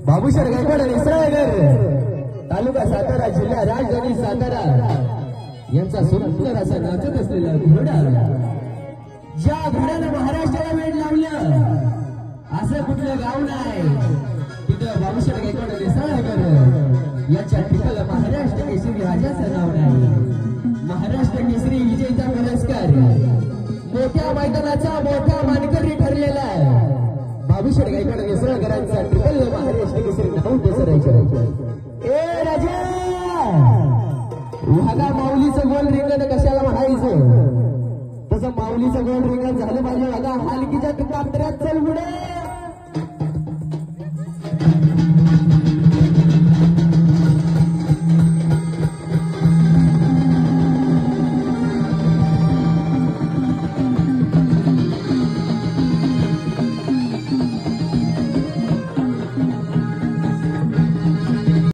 बाबूशेठ गायकवाड निसराळकर तालुका सातारा जिल्हा राजधानी सातारा यांचा सुंदर असा नाचत असलेला घोडा ज्या घोड्यानं महाराष्ट्राला वेळ लावलं असं कुठलं गाव नाही तिथं बाबूशेठ गायकवाड निसराळकर यांच्या ठिकाणी महाराष्ट्र केसरी राजाचं नाव नाही. महाराष्ट्र केसरी विजयचा पुरस्कार मोठ्या मैदानाचा मोठा मानकरी ठरलेला आहे. बाबूशेठ गायकवाड निसराळकरांचा ट्रिपल महाराष्ट्र केसरी नाव दसरायचं. ए राजा वाघा माऊलीचं गोल रिंगण कशाला म्हणायचं तसं माऊलीचं गोल रिंगण झालं पाहिजे. वाघा हालकीच्या कात्र्यात चल पुढे